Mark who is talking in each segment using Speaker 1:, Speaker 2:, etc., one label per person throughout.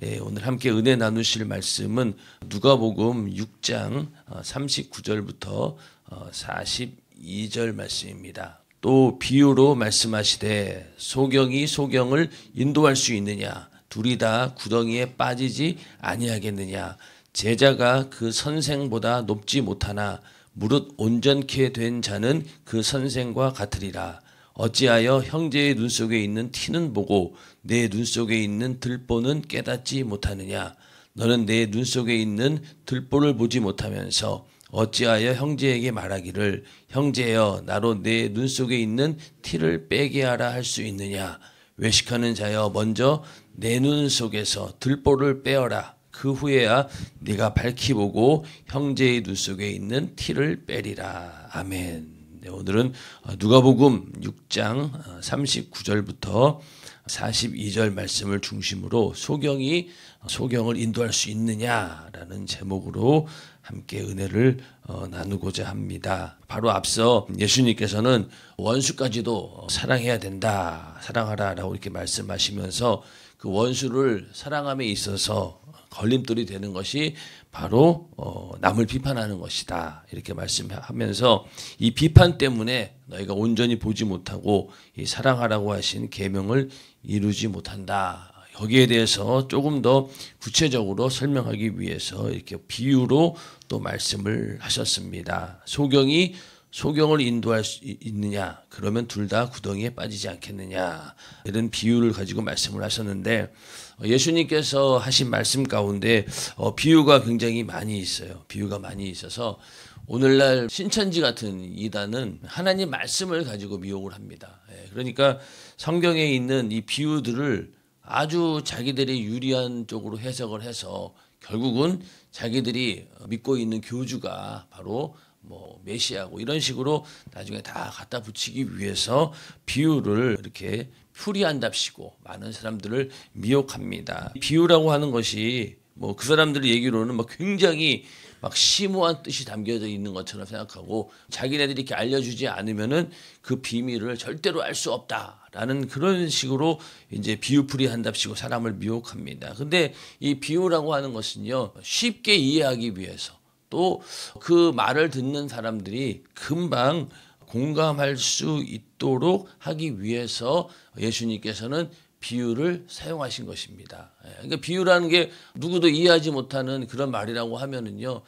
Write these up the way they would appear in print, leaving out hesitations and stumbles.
Speaker 1: 오늘 함께 은혜 나누실 말씀은 누가복음 6장 39절부터 42절 말씀입니다. 또 비유로 말씀하시되 소경이 소경을 인도할 수 있느냐? 둘이 다 구덩이에 빠지지 아니하겠느냐? 제자가 그 선생보다 높지 못하나 무릇 온전케 된 자는 그 선생과 같으리라. 어찌하여 형제의 눈 속에 있는 티는 보고 내 눈 속에 있는 들보는 깨닫지 못하느냐? 너는 내 눈 속에 있는 들보를 보지 못하면서 어찌하여 형제에게 말하기를 형제여 나로 내 눈 속에 있는 티를 빼게 하라 할 수 있느냐? 외식하는 자여 먼저 내 눈 속에서 들보를 빼어라. 그 후에야 네가 밝히 보고 형제의 눈 속에 있는 티를 빼리라. 아멘. 오늘은 누가복음 6장 39절부터 42절 말씀을 중심으로 소경이 소경을 인도할 수 있느냐라는 제목으로 함께 은혜를 나누고자 합니다. 바로 앞서 예수님께서는 원수까지도 사랑해야 된다, 사랑하라라고 이렇게 말씀하시면서 그 원수를 사랑함에 있어서 걸림돌이 되는 것이 바로 남을 비판하는 것이다 이렇게 말씀하면서 이 비판 때문에 너희가 온전히 보지 못하고 이 사랑하라고 하신 계명을 이루지 못한다. 여기에 대해서 조금 더 구체적으로 설명하기 위해서 이렇게 비유로 또 말씀을 하셨습니다. 소경이 소경을 인도할 수 있느냐? 그러면 둘 다 구덩이에 빠지지 않겠느냐? 이런 비유를 가지고 말씀을 하셨는데 예수님께서 하신 말씀 가운데 비유가 굉장히 많이 있어요. 비유가 많이 있어서 오늘날 신천지 같은 이단은 하나님 말씀을 가지고 미혹을 합니다. 그러니까 성경에 있는 이 비유들을 아주 자기들이 유리한 쪽으로 해석을 해서 결국은 자기들이 믿고 있는 교주가 바로 메시아고 이런 식으로 나중에 다 갖다 붙이기 위해서 비유를 이렇게 풀이한답시고 많은 사람들을 미혹합니다. 비유라고 하는 것이 그 사람들 얘기로는 굉장히 심오한 뜻이 담겨져 있는 것처럼 생각하고 자기네들이 이렇게 알려주지 않으면은 그 비밀을 절대로 알 수 없다라는 그런 식으로 이제 비유풀이 한답시고 사람을 미혹합니다. 근데 이 비유라고 하는 것은요 쉽게 이해하기 위해서 또 그 말을 듣는 사람들이 금방 공감할 수 있도록 하기 위해서 예수님께서는 비유를 사용하신 것입니다. 그러니까 비유라는 게 누구도 이해하지 못하는 그런 말이라고 하면은요,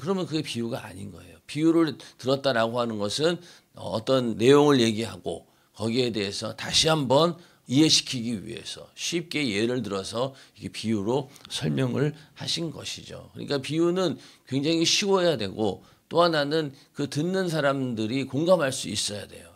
Speaker 1: 그러면 그게 비유가 아닌 거예요. 비유를 들었다라고 하는 것은 어떤 내용을 얘기하고 거기에 대해서 다시 한번 이해시키기 위해서 쉽게 예를 들어서 이게 비유로 설명을 하신 것이죠. 그러니까 비유는 굉장히 쉬워야 되고 또 하나는 그 듣는 사람들이 공감할 수 있어야 돼요.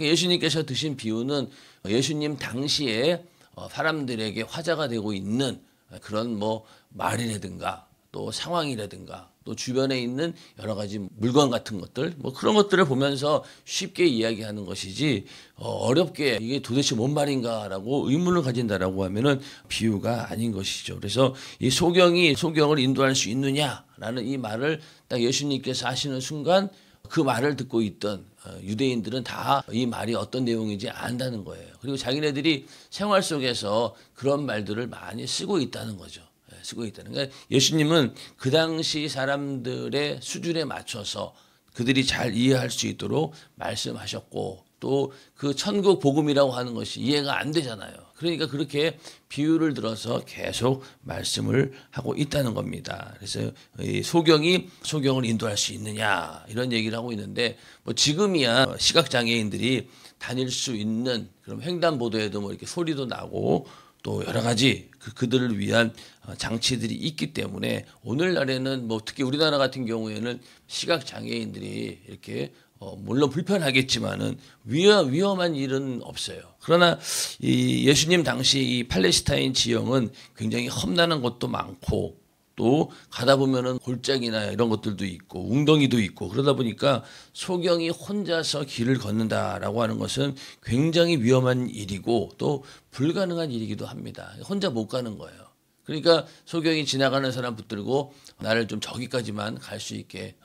Speaker 1: 예수님께서 드신 비유는 예수님 당시에 사람들에게 화제가 되고 있는 그런 말이라든가 또 상황이라든가 또 주변에 있는 여러 가지 물건 같은 것들 그런 것들을 보면서 쉽게 이야기하는 것이지 어렵게 이게 도대체 뭔 말인가라고 의문을 가진다라고 하면은 비유가 아닌 것이죠. 그래서 이 소경이 소경을 인도할 수 있느냐라는 이 말을 딱 예수님께서 하시는 순간 그 말을 듣고 있던 유대인들은 다 이 말이 어떤 내용인지 안다는 거예요. 그리고 자기네들이 생활 속에서 그런 말들을 많이 쓰고 있다는 거죠. 쓰고 있다는 거예요. 예수님은 그 당시 사람들의 수준에 맞춰서 그들이 잘 이해할 수 있도록 말씀하셨고 또 그 천국 복음이라고 하는 것이 이해가 안 되잖아요. 그러니까 그렇게 비유를 들어서 계속 말씀을 하고 있다는 겁니다. 그래서 이 소경이 소경을 인도할 수 있느냐 이런 얘기를 하고 있는데 지금이야 시각장애인들이 다닐 수 있는 그런 횡단보도에도 이렇게 소리도 나고 또 여러 가지 그들을 위한 장치들이 있기 때문에 오늘날에는 특히 우리나라 같은 경우에는 시각장애인들이 이렇게 물론 불편하겠지만은 위험한 일은 없어요. 그러나 이 예수님 당시 이 팔레스타인 지형은 굉장히 험난한 것도 많고 또 가다 보면은 골짜기나 이런 것들도 있고 웅덩이도 있고 그러다 보니까 소경이 혼자서 길을 걷는다라고 하는 것은 굉장히 위험한 일이고 또 불가능한 일이기도 합니다. 혼자 못 가는 거예요. 그러니까 소경이 지나가는 사람 붙들고 나를 좀 저기까지만 갈 수 있게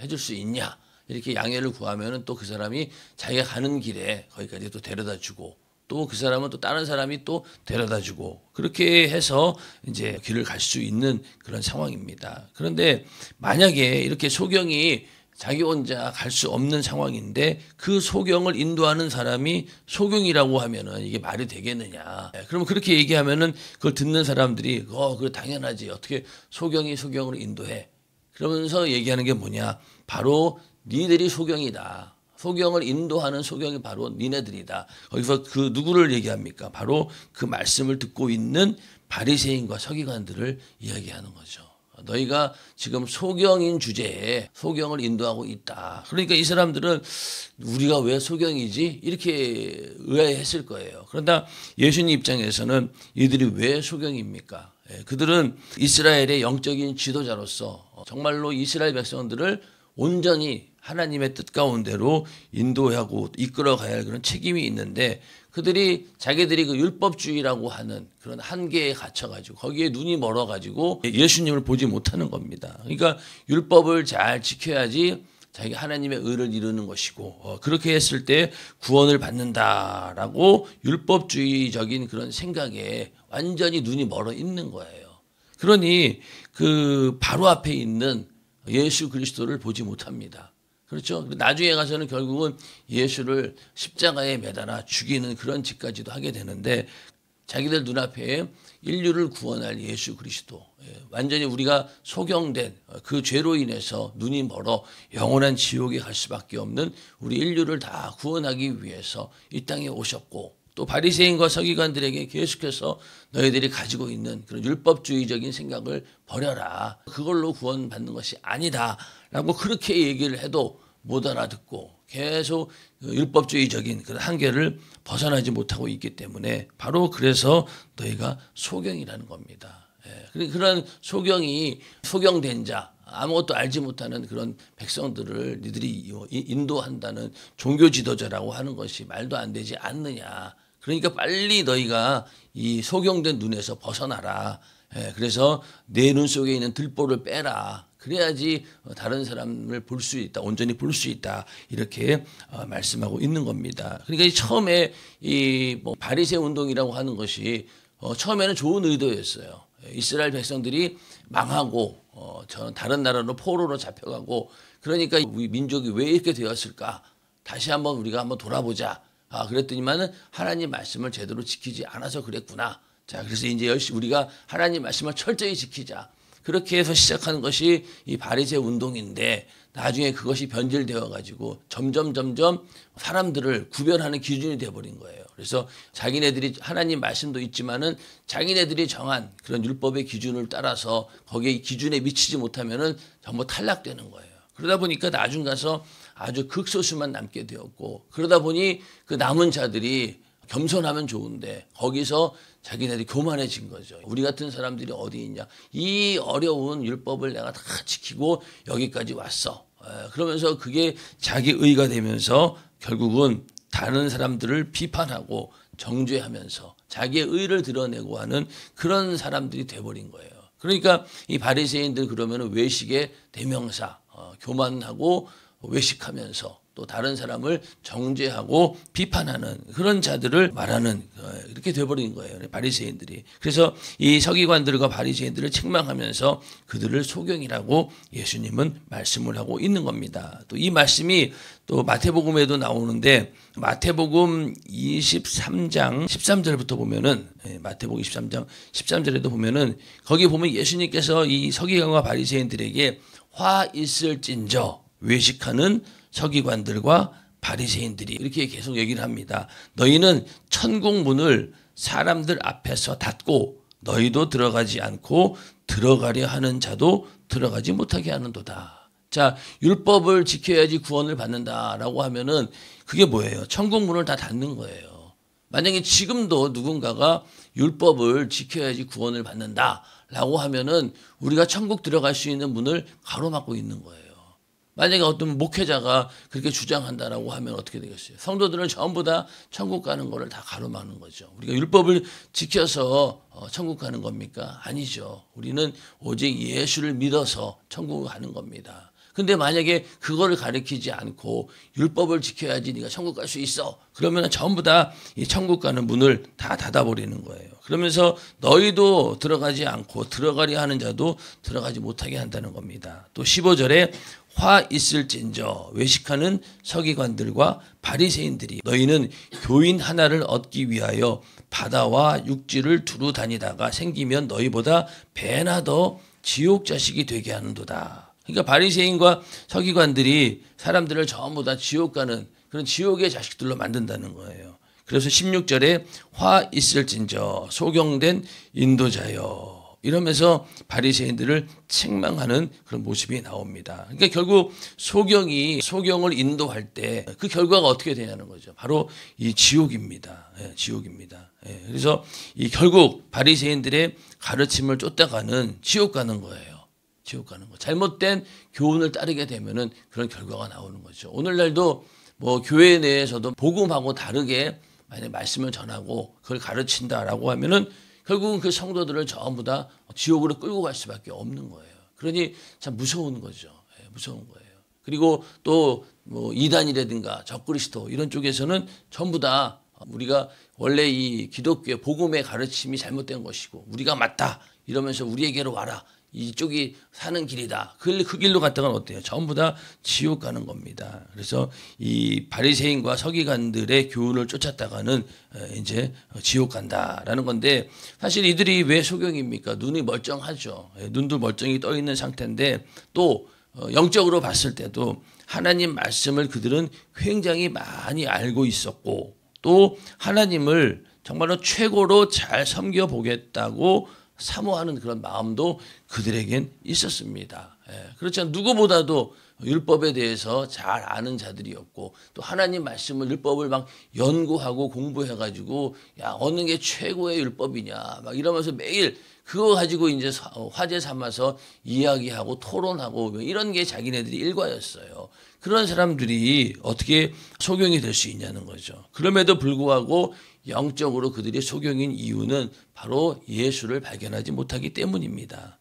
Speaker 1: 해줄 수 있냐 이렇게 양해를 구하면은 또 그 사람이 자기가 가는 길에 거기까지 또 데려다 주고 또 그 사람은 또 다른 사람이 또 데려다 주고 그렇게 해서 이제 길을 갈 수 있는 그런 상황입니다. 그런데 만약에 이렇게 소경이 자기 혼자 갈 수 없는 상황인데 그 소경을 인도하는 사람이 소경이라고 하면은 이게 말이 되겠느냐. 그러면 그렇게 얘기하면은 그걸 듣는 사람들이 그거 당연하지. 어떻게 소경이 소경으로 인도해. 그러면서 얘기하는 게 뭐냐. 바로 니들이 소경이다. 소경을 인도하는 소경이 바로 니네들이다. 거기서 그 누구를 얘기합니까? 바로 그 말씀을 듣고 있는 바리새인과 서기관들을 이야기하는 거죠. 너희가 지금 소경인 주제에 소경을 인도하고 있다. 그러니까 이 사람들은 우리가 왜 소경이지? 이렇게 의아해했을 거예요. 그러나 예수님 입장에서는 이들이 왜 소경입니까? 그들은 이스라엘의 영적인 지도자로서 정말로 이스라엘 백성들을 온전히 하나님의 뜻 가운데로 인도하고 이끌어가야 할 그런 책임이 있는데 그들이 자기들이 그 율법주의라고 하는 그런 한계에 갇혀가지고 거기에 눈이 멀어가지고 예수님을 보지 못하는 겁니다. 그러니까 율법을 잘 지켜야지 자기 하나님의 의를 이루는 것이고 그렇게 했을 때 구원을 받는다라고 율법주의적인 그런 생각에 완전히 눈이 멀어 있는 거예요. 그러니 그 바로 앞에 있는 예수 그리스도를 보지 못합니다. 그렇죠. 나중에 가서는 결국은 예수를 십자가에 매달아 죽이는 그런 짓까지도 하게 되는데 자기들 눈앞에 인류를 구원할 예수 그리스도, 완전히 우리가 소경된 그 죄로 인해서 눈이 멀어 영원한 지옥에 갈 수밖에 없는 우리 인류를 다 구원하기 위해서 이 땅에 오셨고 또 바리새인과 서기관들에게 계속해서 너희들이 가지고 있는 그런 율법주의적인 생각을 버려라. 그걸로 구원받는 것이 아니다라고 그렇게 얘기를 해도 못 알아듣고 계속 율법주의적인 그런 한계를 벗어나지 못하고 있기 때문에 바로 그래서 너희가 소경이라는 겁니다. 그런 소경이 소경된 자 아무것도 알지 못하는 그런 백성들을 니들이 인도한다는 종교 지도자라고 하는 것이 말도 안 되지 않느냐. 그러니까 빨리 너희가 이 소경된 눈에서 벗어나라. 그래서 내 눈 속에 있는 들보를 빼라. 그래야지 다른 사람을 볼 수 있다. 온전히 볼 수 있다. 이렇게 말씀하고 있는 겁니다. 그러니까 처음에 이 바리새 운동이라고 하는 것이 처음에는 좋은 의도였어요. 이스라엘 백성들이 망하고 저는 다른 나라로 포로로 잡혀가고 그러니까 우리 민족이 왜 이렇게 되었을까? 다시 한번 우리가 한번 돌아보자. 그랬더니만은 하나님 말씀을 제대로 지키지 않아서 그랬구나. 자, 그래서 이제 열심히 우리가 하나님 말씀을 철저히 지키자. 그렇게 해서 시작하는 것이 이 바리새 운동인데 나중에 그것이 변질되어 가지고 점점 사람들을 구별하는 기준이 되어버린 거예요. 그래서 자기네들이 하나님 말씀도 있지만은 자기네들이 정한 그런 율법의 기준을 따라서 거기에 기준에 미치지 못하면은 전부 탈락되는 거예요. 그러다 보니까 나중 가서 아주 극소수만 남게 되었고 그러다 보니 그 남은 자들이 겸손하면 좋은데 거기서 자기네들이 교만해진 거죠. 우리 같은 사람들이 어디 있냐. 이 어려운 율법을 내가 다 지키고 여기까지 왔어. 그러면서 그게 자기 의가 되면서 결국은 다른 사람들을 비판하고 정죄하면서 자기의 의를 드러내고 하는 그런 사람들이 돼버린 거예요. 그러니까 이 바리새인들 그러면 외식의 대명사, 교만하고 외식하면서 또 다른 사람을 정죄하고 비판하는 그런 자들을 말하는 이렇게 돼버린 거예요. 바리새인들이. 그래서 이 서기관들과 바리새인들을 책망하면서 그들을 소경이라고 예수님은 말씀을 하고 있는 겁니다. 또 이 말씀이 또 마태복음에도 나오는데 마태복음 23장 13절부터 보면은 마태복음 23장 13절에도 보면은 거기 보면 예수님께서 이 서기관과 바리새인들에게 화 있을진저 외식하는 서기관들과 바리새인들이 이렇게 계속 얘기를 합니다. 너희는 천국 문을 사람들 앞에서 닫고 너희도 들어가지 않고 들어가려 하는 자도 들어가지 못하게 하는도다. 자, 율법을 지켜야지 구원을 받는다라고 하면은 그게 뭐예요? 천국 문을 다 닫는 거예요. 만약에 지금도 누군가가 율법을 지켜야지 구원을 받는다라고 하면은 우리가 천국 들어갈 수 있는 문을 가로막고 있는 거예요. 만약에 어떤 목회자가 그렇게 주장한다라고 하면 어떻게 되겠어요? 성도들은 전부 다 천국 가는 거를 다 가로막는 거죠. 우리가 율법을 지켜서 천국 가는 겁니까? 아니죠. 우리는 오직 예수를 믿어서 천국 가는 겁니다. 근데 만약에 그거를 가르치지 않고 율법을 지켜야지 네가 천국 갈 수 있어. 그러면 전부 다 이 천국 가는 문을 다 닫아버리는 거예요. 그러면서 너희도 들어가지 않고 들어가려 하는 자도 들어가지 못하게 한다는 겁니다. 또 15절에 화 있을진저 외식하는 서기관들과 바리새인들이 너희는 교인 하나를 얻기 위하여 바다와 육지를 두루 다니다가 생기면 너희보다 배나 더 지옥 자식이 되게 하는도다. 그러니까 바리새인과 서기관들이 사람들을 전부 다 지옥 가는 그런 지옥의 자식들로 만든다는 거예요. 그래서 16절에 화 있을진저 소경된 인도자여 이러면서 바리새인들을 책망하는 그런 모습이 나옵니다. 그러니까 결국 소경을 인도할 때 그 결과가 어떻게 되냐는 거죠. 바로 이 지옥입니다. 지옥입니다. 그래서 이 결국 바리새인들의 가르침을 쫓다가는 지옥 가는 거예요. 지옥 가는 거. 잘못된 교훈을 따르게 되면은 그런 결과가 나오는 거죠. 오늘날도 뭐 교회 내에서도 복음하고 다르게 만약 말씀을 전하고 그걸 가르친다라고 하면은 결국은 그 성도들을 전부 다 지옥으로 끌고 갈 수밖에 없는 거예요. 그러니 참 무서운 거죠. 무서운 거예요. 그리고 또 뭐 이단이라든가 적그리스도 이런 쪽에서는 전부 다 우리가 원래 이 기독교의 복음의 가르침이 잘못된 것이고 우리가 맞다 이러면서 우리에게로 와라. 이쪽이 사는 길이다. 그 길로 갔다가는 어때요? 전부 다 지옥 가는 겁니다. 그래서 이 바리새인과 서기관들의 교훈을 쫓았다가는 이제 지옥 간다라는 건데 사실 이들이 왜 소경입니까? 눈이 멀쩡하죠. 눈도 멀쩡히 떠 있는 상태인데 또 영적으로 봤을 때도 하나님 말씀을 그들은 굉장히 많이 알고 있었고 또 하나님을 정말로 최고로 잘 섬겨보겠다고 사모하는 그런 마음도 그들에겐 있었습니다. 그렇죠. 누구보다도 율법에 대해서 잘 아는 자들이었고 또 하나님 말씀을 율법을 막 연구하고 공부해가지고 야 어느 게 최고의 율법이냐 막 이러면서 매일 그거 가지고 이제 화제 삼아서 이야기하고 토론하고 이런 게 자기네들이 일과였어요. 그런 사람들이 어떻게 소경이 될 수 있냐는 거죠. 그럼에도 불구하고 영적으로 그들이 소경인 이유는 바로 예수를 발견하지 못하기 때문입니다.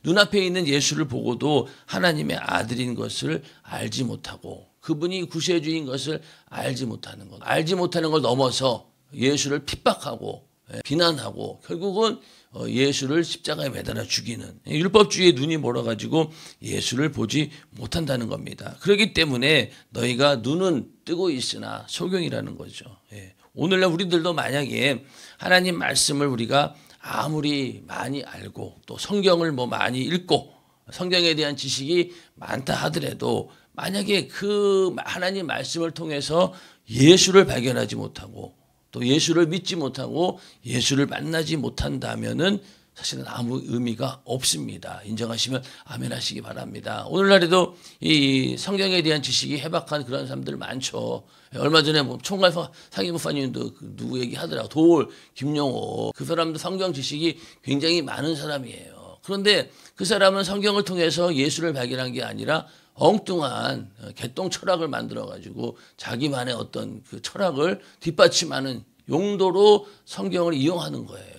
Speaker 1: 눈앞에 있는 예수를 보고도 하나님의 아들인 것을 알지 못하고 그분이 구세주인 것을 알지 못하는 것. 알지 못하는 걸 넘어서 예수를 핍박하고 비난하고 결국은 예수를 십자가에 매달아 죽이는 율법주의의 눈이 멀어가지고 예수를 보지 못한다는 겁니다. 그렇기 때문에 너희가 눈은 뜨고 있으나 소경이라는 거죠. 오늘날 우리들도 만약에 하나님 말씀을 우리가 아무리 많이 알고 또 성경을 뭐 많이 읽고 성경에 대한 지식이 많다 하더라도 만약에 그 하나님 말씀을 통해서 예수를 발견하지 못하고 또 예수를 믿지 못하고 예수를 만나지 못한다면은 사실은 아무 의미가 없습니다. 인정하시면 아멘 하시기 바랍니다. 오늘날에도 이 성경에 대한 지식이 해박한 그런 사람들 많죠. 얼마 전에 뭐 총괄 상임 목사님도 누구 얘기하더라고. 도올, 김용호 그 사람도 성경 지식이 굉장히 많은 사람이에요. 그런데 그 사람은 성경을 통해서 예수를 발견한 게 아니라 엉뚱한 개똥 철학을 만들어가지고 자기만의 어떤 그 철학을 뒷받침하는 용도로 성경을 이용하는 거예요.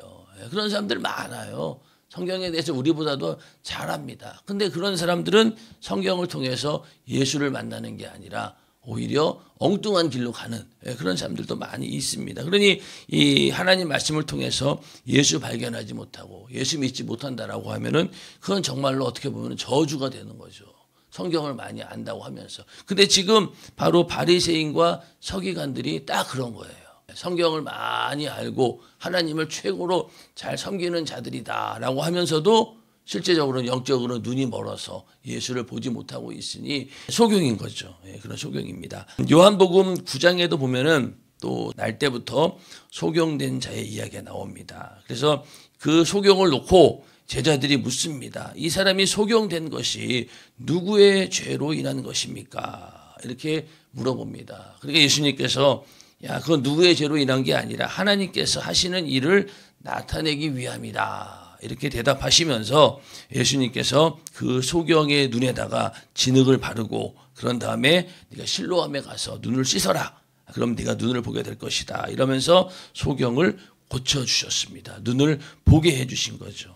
Speaker 1: 그런 사람들 많아요. 성경에 대해서 우리보다도 잘 압니다. 근데 그런 사람들은 성경을 통해서 예수를 만나는 게 아니라 오히려 엉뚱한 길로 가는 그런 사람들도 많이 있습니다. 그러니 이 하나님 말씀을 통해서 예수 발견하지 못하고 예수 믿지 못한다라고 하면은 그건 정말로 어떻게 보면 저주가 되는 거죠. 성경을 많이 안다고 하면서. 근데 지금 바로 바리새인과 서기관들이 딱 그런 거예요. 성경을 많이 알고 하나님을 최고로 잘 섬기는 자들이다라고 하면서도 실제적으로는 영적으로 눈이 멀어서 예수를 보지 못하고 있으니 소경인 거죠. 그런 소경입니다. 요한복음 9장에도 보면은 또 날 때부터 소경된 자의 이야기가 나옵니다. 그래서 그 소경을 놓고 제자들이 묻습니다. 이 사람이 소경된 것이 누구의 죄로 인한 것입니까? 이렇게 물어봅니다. 그러니까 예수님께서 야, 그건 누구의 죄로 인한 게 아니라 하나님께서 하시는 일을 나타내기 위함이다. 이렇게 대답하시면서 예수님께서 그 소경의 눈에다가 진흙을 바르고 그런 다음에 네가 실로암에 가서 눈을 씻어라. 그럼 네가 눈을 보게 될 것이다. 이러면서 소경을 고쳐주셨습니다. 눈을 보게 해주신 거죠.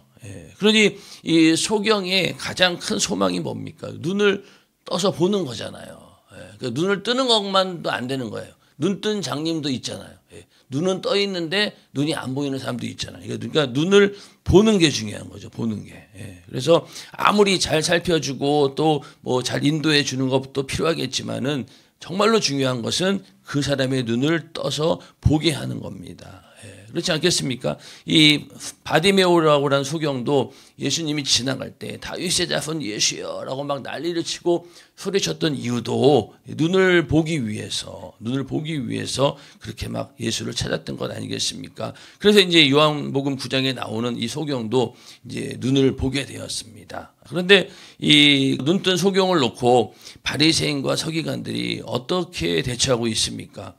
Speaker 1: 그러니 이 소경의 가장 큰 소망이 뭡니까? 눈을 떠서 보는 거잖아요. 그러니까 눈을 뜨는 것만도 안 되는 거예요. 눈 뜬 장님도 있잖아요. 눈은 떠 있는데 눈이 안 보이는 사람도 있잖아요. 그러니까 눈을 보는 게 중요한 거죠. 보는 게. 그래서 아무리 잘 살펴주고 또 뭐 잘 인도해 주는 것도 필요하겠지만은 정말로 중요한 것은 그 사람의 눈을 떠서 보게 하는 겁니다. 그렇지 않겠습니까? 이 바디메오라고 하는 소경도 예수님이 지나갈 때 다윗의 자손 예수여라고 막 난리를 치고 소리쳤던 이유도 눈을 보기 위해서 그렇게 막 예수를 찾았던 것 아니겠습니까? 그래서 이제 요한복음 9장에 나오는 이 소경도 이제 눈을 보게 되었습니다. 그런데 이 눈뜬 소경을 놓고 바리새인과 서기관들이 어떻게 대처하고 있습니까?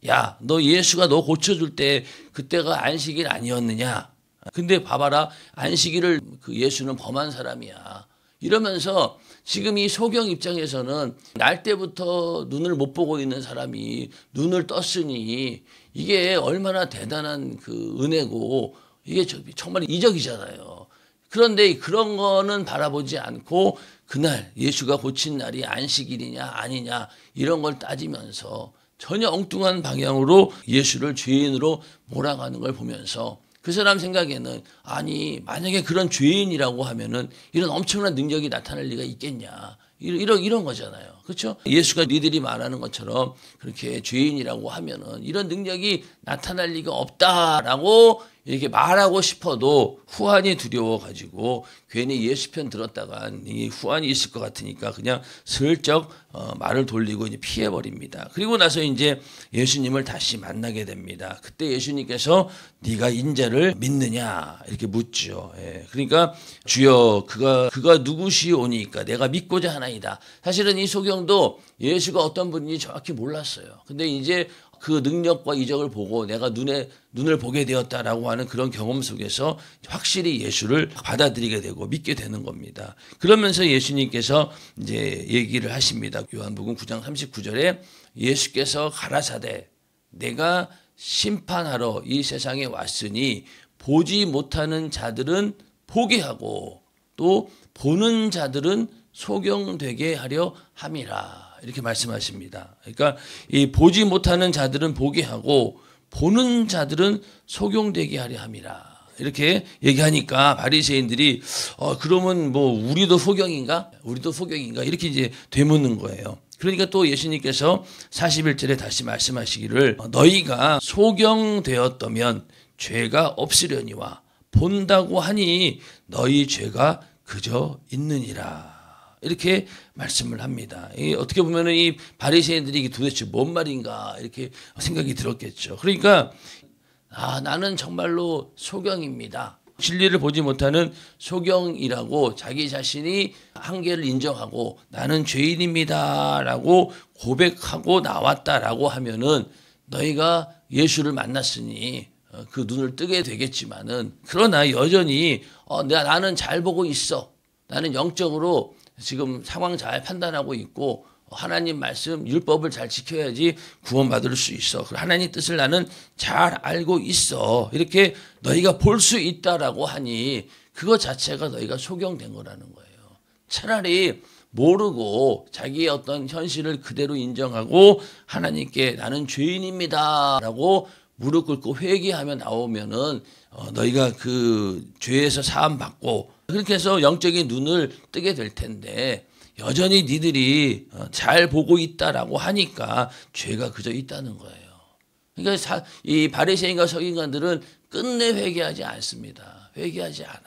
Speaker 1: 야, 너 예수가 너 고쳐줄 때 그때가 안식일 아니었느냐? 근데 봐봐라, 안식일을 그 예수는 범한 사람이야. 이러면서 지금 이 소경 입장에서는 날 때부터 눈을 못 보고 있는 사람이 눈을 떴으니 이게 얼마나 대단한 그 은혜고 이게 정말 이적이잖아요. 그런데 그런 거는 바라보지 않고 그날 예수가 고친 날이 안식일이냐 아니냐 이런 걸 따지면서 전혀 엉뚱한 방향으로 예수를 죄인으로 몰아가는 걸 보면서 그 사람 생각에는 아니 만약에 그런 죄인이라고 하면은 이런 엄청난 능력이 나타날 리가 있겠냐 이런 거잖아요. 그렇죠? 예수가 니들이 말하는 것처럼 그렇게 죄인이라고 하면은 이런 능력이 나타날 리가 없다라고 이렇게 말하고 싶어도 후환이 두려워가지고 괜히 예수 편 들었다간 이 후환이 있을 것 같으니까 그냥 슬쩍 말을 돌리고 이제 피해버립니다. 그리고 나서 이제 예수님을 다시 만나게 됩니다. 그때 예수님께서 네가 인자를 믿느냐 이렇게 묻죠. 그러니까 주여 그가 누구시오니까 내가 믿고자 하나이다. 사실은 이 소경도 예수가 어떤 분인지 정확히 몰랐어요. 근데 이제 그 능력과 이적을 보고 내가 눈을 보게 되었다라고 하는 그런 경험 속에서 확실히 예수를 받아들이게 되고 믿게 되는 겁니다. 그러면서 예수님께서 이제 얘기를 하십니다. 요한복음 9장 39절에 예수께서 가라사대 내가 심판하러 이 세상에 왔으니 보지 못하는 자들은 보게 하고 또 보는 자들은 소경되게 하려 함이라. 이렇게 말씀하십니다. 그러니까 이 보지 못하는 자들은 보게 하고 보는 자들은 소경되게 하려 함이라. 이렇게 얘기하니까 바리새인들이 그러면 뭐 우리도 소경인가? 이렇게 이제 되묻는 거예요. 그러니까 또 예수님께서 41절에 다시 말씀하시기를 너희가 소경되었다면 죄가 없으려니와 본다고 하니 너희 죄가 그저 있느니라. 이렇게 말씀을 합니다. 어떻게 보면은 이 바리새인들이 이게 도대체 뭔 말인가 이렇게 생각이 들었겠죠. 그러니까 나는 정말로 소경입니다. 진리를 보지 못하는 소경이라고 자기 자신이 한계를 인정하고 나는 죄인입니다라고 고백하고 나왔다라고 하면은 너희가 예수를 만났으니 그 눈을 뜨게 되겠지만은 그러나 여전히 나는 잘 보고 있어. 나는 영적으로 지금 상황 잘 판단하고 있고 하나님 말씀 율법을 잘 지켜야지 구원받을 수 있어. 하나님 뜻을 나는 잘 알고 있어. 이렇게 너희가 볼 수 있다라고 하니 그것 자체가 너희가 소경된 거라는 거예요. 차라리 모르고 자기의 어떤 현실을 그대로 인정하고 하나님께 나는 죄인입니다라고 무릎 꿇고 회개하며 나오면은 너희가 그 죄에서 사함 받고 그렇게 해서 영적인 눈을 뜨게 될 텐데 여전히 니들이 잘 보고 있다라고 하니까 죄가 그저 있다는 거예요. 그러니까 이 바리새인과 서기관들은 끝내 회개하지 않습니다. 회개하지 않아요.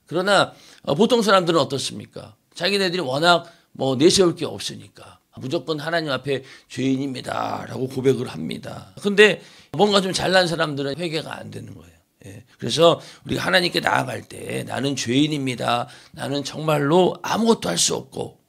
Speaker 1: 그러나 보통 사람들은 어떻습니까? 자기네들이 워낙 뭐 내세울 게 없으니까 무조건 하나님 앞에 죄인입니다라고 고백을 합니다. 근데 뭔가 좀 잘난 사람들은 회개가 안 되는 거예요. 그래서 우리가 하나님께 나아갈 때 나는 죄인입니다. 나는 정말로 아무것도 할 수 없고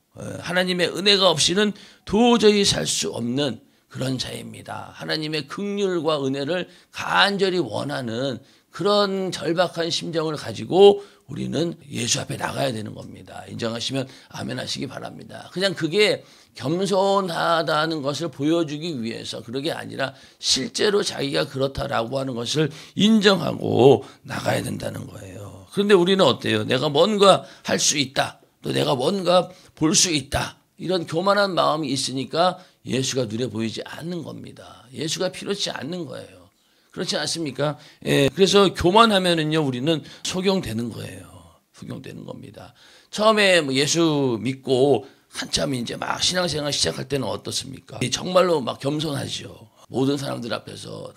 Speaker 1: 하나님의 은혜가 없이는 도저히 살 수 없는 그런 자입니다. 하나님의 긍휼과 은혜를 간절히 원하는 그런 절박한 심정을 가지고 우리는 예수 앞에 나가야 되는 겁니다. 인정하시면 아멘 하시기 바랍니다. 그냥 그게 겸손하다는 것을 보여주기 위해서 그런 게 아니라 실제로 자기가 그렇다라고 하는 것을 인정하고 나가야 된다는 거예요. 그런데 우리는 어때요? 내가 뭔가 할 수 있다. 또 내가 뭔가 볼 수 있다. 이런 교만한 마음이 있으니까 예수가 눈에 보이지 않는 겁니다. 예수가 필요치 않는 거예요. 그렇지 않습니까? 예, 그래서 교만하면은요, 우리는 속용되는 거예요. 속용되는 겁니다. 처음에 뭐 예수 믿고 한참 이제 막 신앙생활 시작할 때는 어떻습니까? 정말로 막 겸손하죠. 모든 사람들 앞에서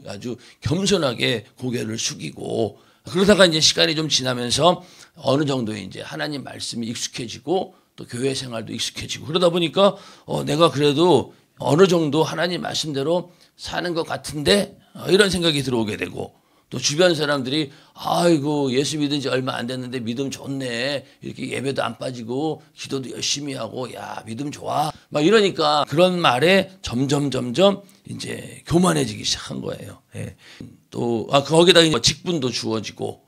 Speaker 1: 아주 겸손하게 고개를 숙이고, 그러다가 이제 시간이 좀 지나면서 어느 정도 이제 하나님 말씀이 익숙해지고 또 교회 생활도 익숙해지고 그러다 보니까 내가 그래도 어느 정도 하나님 말씀대로 사는 것 같은데 이런 생각이 들어오게 되고, 또 주변 사람들이 아이고 예수 믿은 지 얼마 안 됐는데 믿음 좋네, 이렇게 예배도 안 빠지고 기도도 열심히 하고 야 믿음 좋아 막 이러니까 그런 말에 점점 이제 교만해지기 시작한 거예요. 예. 또 거기다 직분도 주어지고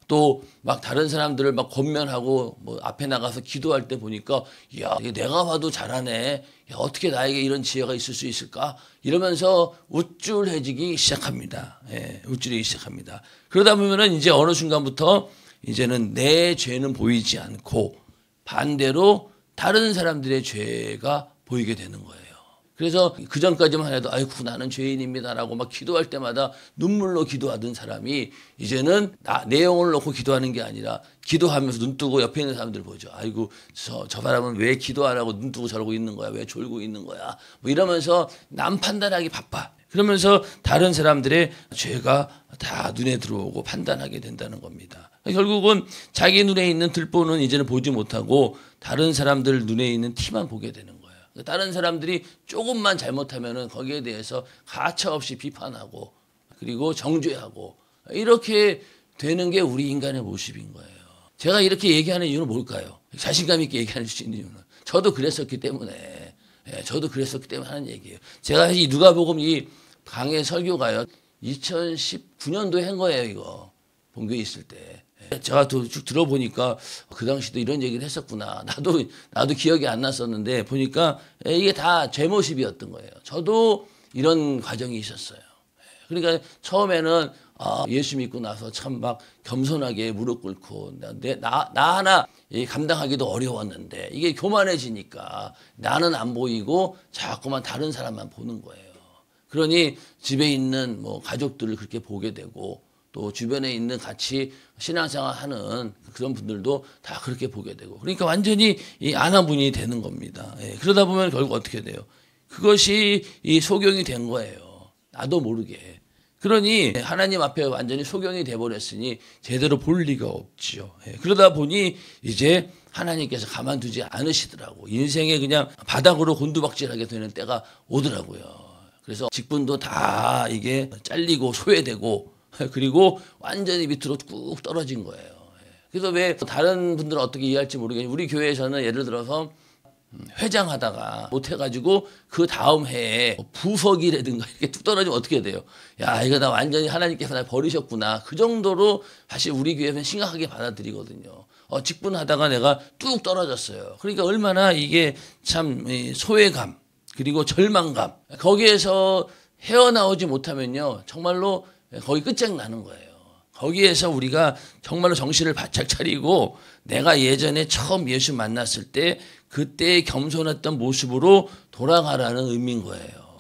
Speaker 1: 또 막 다른 사람들을 막 권면하고 뭐 앞에 나가서 기도할 때 보니까 야 내가 봐도 잘하네, 야, 어떻게 나에게 이런 지혜가 있을 수 있을까 이러면서 우쭐해지기 시작합니다. 예, 우쭐해지기 시작합니다. 그러다 보면은 이제 어느 순간부터 이제는 내 죄는 보이지 않고 반대로 다른 사람들의 죄가 보이게 되는 거예요. 그래서 그 전까지만 해도 아이고 나는 죄인입니다라고 막 기도할 때마다 눈물로 기도하던 사람이 이제는 내 영혼을 놓고 기도하는 게 아니라 기도하면서 눈 뜨고 옆에 있는 사람들 보죠. 아이고 저 사람은 왜 기도 안 하고 눈 뜨고 저러고 있는 거야, 왜 졸고 있는 거야 뭐 이러면서 남 판단하기 바빠. 그러면서 다른 사람들의 죄가 다 눈에 들어오고 판단하게 된다는 겁니다. 결국은 자기 눈에 있는 들보는 이제는 보지 못하고 다른 사람들 눈에 있는 티만 보게 되는 거예요. 다른 사람들이 조금만 잘못하면은 거기에 대해서 가차없이 비판하고 그리고 정죄하고 이렇게 되는 게 우리 인간의 모습인 거예요. 제가 이렇게 얘기하는 이유는 뭘까요? 자신감 있게 얘기할 수 있는 이유는 저도 그랬었기 때문에, 저도 그랬었기 때문에 하는 얘기예요. 제가 이 누가복음 이 강의 설교가요 2019년도에 한 거예요. 이거 본교에 있을 때. 제가 또 쭉 들어보니까 그 당시도 이런 얘기를 했었구나. 나도 기억이 안 났었는데 보니까 이게 다 제 모습이었던 거예요. 저도 이런 과정이 있었어요. 그러니까 처음에는 예수 믿고 나서 참 막 겸손하게 무릎 꿇고 나 하나 감당하기도 어려웠는데 이게 교만해지니까 나는 안 보이고 자꾸만 다른 사람만 보는 거예요. 그러니 집에 있는 뭐 가족들을 그렇게 보게 되고 또 주변에 있는 같이 신앙생활 하는 그런 분들도 다 그렇게 보게 되고 그러니까 완전히 이 안하분이 되는 겁니다. 그러다 보면 결국 어떻게 돼요? 그것이 이 소경이 된 거예요. 나도 모르게. 그러니 하나님 앞에 완전히 소경이 돼버렸으니 제대로 볼 리가 없지요. 그러다 보니 이제 하나님께서 가만두지 않으시더라고. 인생에 그냥 바닥으로 곤두박질하게 되는 때가 오더라고요. 그래서 직분도 다 이게 잘리고 소외되고 그리고 완전히 밑으로 꾹 떨어진 거예요. 그래서 왜 다른 분들은 어떻게 이해할지 모르겠는데 우리 교회에서는 예를 들어서 회장하다가 못해가지고 그 다음 해에 부석이라든가 이렇게 뚝 떨어지면 어떻게 돼요? 야 이거 나 완전히 하나님께서 나 버리셨구나. 그 정도로 사실 우리 교회는 심각하게 받아들이거든요. 직분하다가 내가 뚝 떨어졌어요. 그러니까 얼마나 이게 참 소외감 그리고 절망감 거기에서 헤어나오지 못하면요 정말로 거기 끝장나는 거예요. 거기에서 우리가 정말로 정신을 바짝 차리고 내가 예전에 처음 예수 만났을 때 그때 겸손했던 모습으로 돌아가라는 의미인 거예요.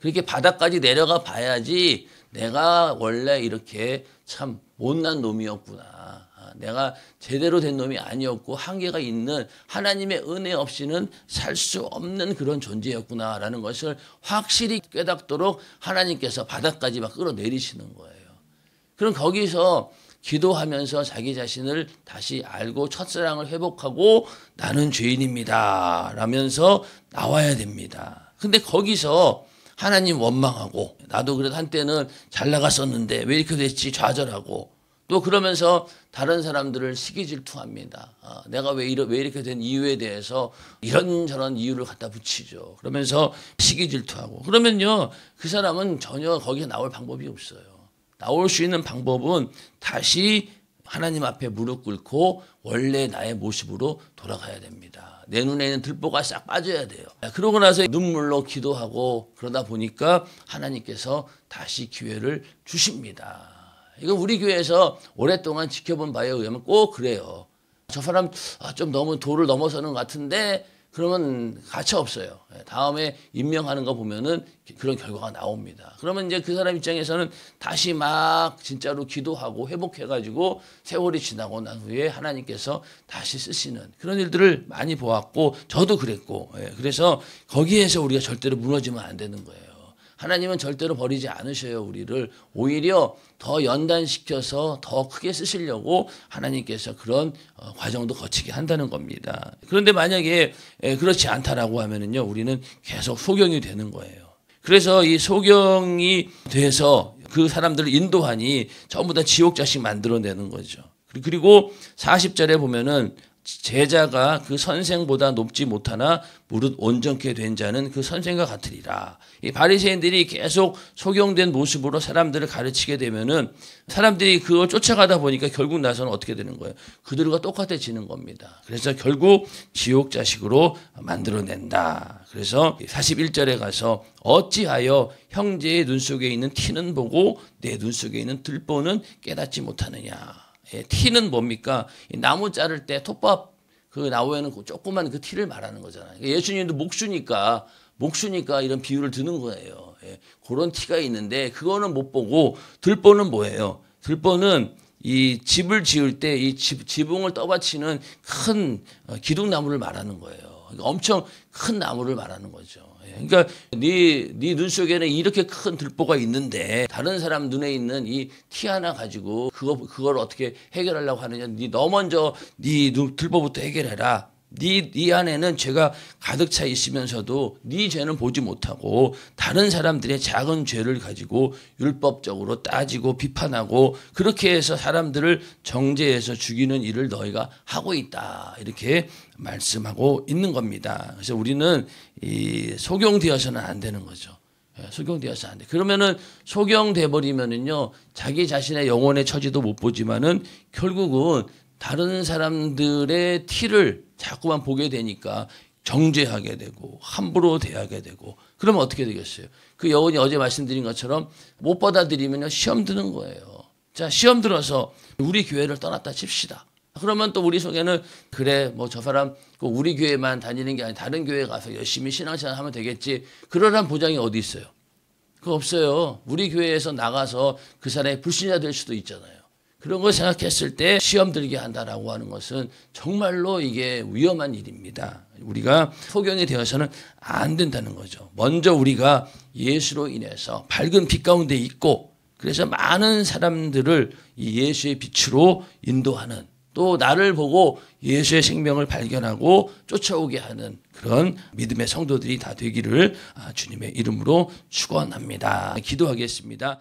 Speaker 1: 그렇게 바닥까지 내려가 봐야지 내가 원래 이렇게 참 못난 놈이었구나. 내가 제대로 된 놈이 아니었고 한계가 있는 하나님의 은혜 없이는 살 수 없는 그런 존재였구나라는 것을 확실히 깨닫도록 하나님께서 바닥까지 막 끌어내리시는 거예요. 그럼 거기서 기도하면서 자기 자신을 다시 알고 첫사랑을 회복하고 나는 죄인입니다 라면서 나와야 됩니다. 근데 거기서 하나님 원망하고 나도 그래도 한때는 잘 나갔었는데 왜 이렇게 됐지 좌절하고 또 그러면서 다른 사람들을 시기 질투합니다. 내가 왜 이렇게 된 이유에 대해서 이런저런 이유를 갖다 붙이죠. 그러면서 시기 질투하고 그러면요 그 사람은 전혀 거기에 나올 방법이 없어요. 나올 수 있는 방법은 다시 하나님 앞에 무릎 꿇고 원래 나의 모습으로 돌아가야 됩니다. 내 눈에 있는 들보가 싹 빠져야 돼요. 그러고 나서 눈물로 기도하고 그러다 보니까 하나님께서 다시 기회를 주십니다. 이거 우리 교회에서 오랫동안 지켜본 바에 의하면 꼭 그래요. 저 사람 좀 너무 도를 넘어서는 것 같은데 그러면 가차 없어요. 다음에 임명하는 거 보면은 그런 결과가 나옵니다. 그러면 이제 그 사람 입장에서는 다시 막 진짜로 기도하고 회복해가지고 세월이 지나고 난 후에 하나님께서 다시 쓰시는 그런 일들을 많이 보았고 저도 그랬고, 그래서 거기에서 우리가 절대로 무너지면 안 되는 거예요. 하나님은 절대로 버리지 않으셔요. 우리를 오히려 더 연단시켜서 더 크게 쓰시려고 하나님께서 그런 과정도 거치게 한다는 겁니다. 그런데 만약에 그렇지 않다라고 하면은요, 우리는 계속 소경이 되는 거예요. 그래서 이 소경이 돼서 그 사람들을 인도하니 전부 다 지옥 자식 만들어내는 거죠. 그리고 40절에 보면은 제자가 그 선생보다 높지 못하나 무릇 온전케 된 자는 그 선생과 같으리라. 이 바리새인들이 계속 소경된 모습으로 사람들을 가르치게 되면은 사람들이 그걸 쫓아가다 보니까 결국 나서는 어떻게 되는 거예요? 그들과 똑같아지는 겁니다. 그래서 결국 지옥 자식으로 만들어낸다. 그래서 41절에 가서 어찌하여 형제의 눈 속에 있는 티는 보고 내 눈 속에 있는 들보는 깨닫지 못하느냐. 티는 뭡니까? 나무 자를 때 톱밥 그 나무에는 조그만 그 티를 말하는 거잖아요. 예수님도 목수니까 이런 비유를 드는 거예요. 그런 티가 있는데 그거는 못 보고 들보는 뭐예요? 들보는 이 집을 지을 때 이 지붕을 떠받치는 큰 기둥나무를 말하는 거예요. 엄청 큰 나무를 말하는 거죠. 그러니까 네 눈 속에는 이렇게 큰 들보가 있는데 다른 사람 눈에 있는 이 티 하나 가지고 그걸 어떻게 해결하려고 하느냐? 너 먼저 네 들보부터 해결해라. 네 안에는 죄가 가득 차 있으면서도 네 죄는 보지 못하고 다른 사람들의 작은 죄를 가지고 율법적으로 따지고 비판하고 그렇게 해서 사람들을 정죄해서 죽이는 일을 너희가 하고 있다. 이렇게 말씀하고 있는 겁니다. 그래서 우리는 이 소경되어서는 안 되는 거죠. 소경되어서 안 돼. 그러면은 소경돼 버리면은요, 자기 자신의 영혼의 처지도 못 보지만은 결국은 다른 사람들의 티를 자꾸만 보게 되니까 정죄하게 되고 함부로 대하게 되고 그러면 어떻게 되겠어요? 그 여운이 어제 말씀드린 것처럼 못 받아들이면 시험 드는 거예요. 자, 시험 들어서 우리 교회를 떠났다 칩시다. 그러면 또 우리 속에는 그래 뭐 저 사람 우리 교회만 다니는 게 아니라 다른 교회 가서 열심히 신앙생활 하면 되겠지. 그러란 보장이 어디 있어요? 그거 없어요. 우리 교회에서 나가서 그 사람이 불신자 될 수도 있잖아요. 그런 걸 생각했을 때 시험 들게 한다라고 하는 것은 정말로 이게 위험한 일입니다. 우리가 소경이 되어서는 안 된다는 거죠. 먼저 우리가 예수로 인해서 밝은 빛 가운데 있고 그래서 많은 사람들을 이 예수의 빛으로 인도하는 또 나를 보고 예수의 생명을 발견하고 쫓아오게 하는 그런 믿음의 성도들이 다 되기를 주님의 이름으로 축원합니다. 기도하겠습니다.